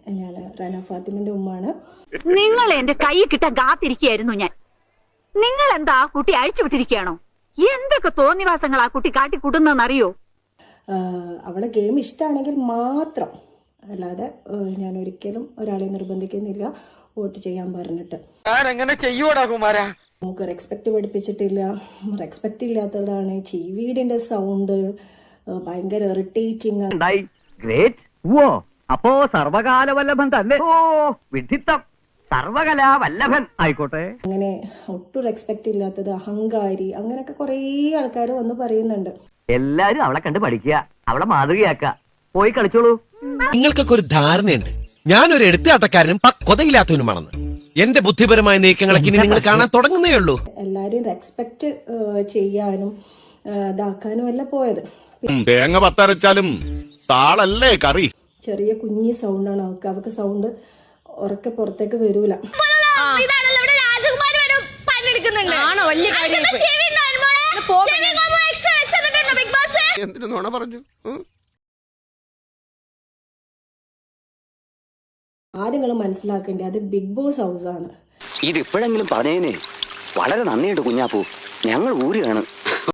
ഞാൻ റന ഫാത്തിമിന്റെ ഉമ്മാണ്. നിങ്ങൾ എന്റെ കൈ കിട്ടാൻ കാത്തിരിക്കുകയായിരുന്നു ഞാൻ. നിങ്ങൾ എന്താ ആ കുട്ടി അഴിച്ചുവിട്ടിരിക്കുകയാണോ? എന്തൊക്കെ തോന്നിവാസങ്ങൾ ആ കുട്ടി കാട്ടിക്കൂട്ടുന്നറിയോ? അവളെ ഗെയിം ഇഷ്ടമാണെങ്കിൽ മാത്രം, അല്ലാതെ ഞാൻ ഒരിക്കലും ഒരാളെ നിർബന്ധിക്കുന്നില്ല വോട്ട് ചെയ്യാൻ പറഞ്ഞിട്ട്. നമുക്ക് റെസ്പെക്ട് പഠിപ്പിച്ചിട്ടില്ല. റെസ്പെക്ട് ഇല്ലാത്തതാണ്. ചീവീടിന്റെ സൗണ്ട് ഭയങ്കര ഇറിറ്റേറ്റിംഗ്. അപ്പോ സർവകാല വല്ലഭൻ തന്നെ. ഓ വിഡിത്തം, സർവകലാ വല്ലഭൻ ആയിക്കോട്ടെ. അങ്ങനെ ഒട്ടും റെസ്പെക്ട് ഇല്ലാത്തത്, അഹങ്കാരി, അങ്ങനെയൊക്കെ കുറേ ആൾക്കാർ വന്ന് പറയുന്നുണ്ട്. എല്ലാരും അവളെ കണ്ട് പഠിക്കുക, അവളെ മാതൃകയാക്ക. പോയി കളിച്ചോളൂ. നിങ്ങൾക്കൊക്കെ ഒരു ധാരണയുണ്ട് ഞാനൊരു എടുത്താട്ടക്കാരനും പക്വതയില്ലാത്തവനുമാണെന്ന്. എന്റെ ബുദ്ധിപരമായ നീക്കങ്ങളൊക്കെ ഇനി നിങ്ങൾ കാണാൻ തുടങ്ങുന്നേ ഉള്ളൂ. എല്ലാരെയും റെസ്പെക്ട് ചെയ്യാനും ഇതാക്കാനും അല്ല പോയത്. തേങ്ങ പത്തരച്ചാലും താളല്ലേ കറി. ചെറിയ കുഞ്ഞി സൗണ്ടാണ് അവർക്ക് സൗണ്ട് ഉറക്കെ പുറത്തേക്ക് വരൂല. എന്തിനു നോണ പറഞ്ഞു? ആദ്യം നിങ്ങൾ മനസ്സിലാക്കേണ്ടത് അത് ബിഗ് ബോസ് ഹൗസ് ആണ്. ഇത് ഇപ്പോഴെങ്കിലും പറഞ്ഞതിന് വളരെ നന്ദിയുണ്ട് കുഞ്ഞാപ്പൂ. ഞങ്ങൾ ഊരുകയാണ്.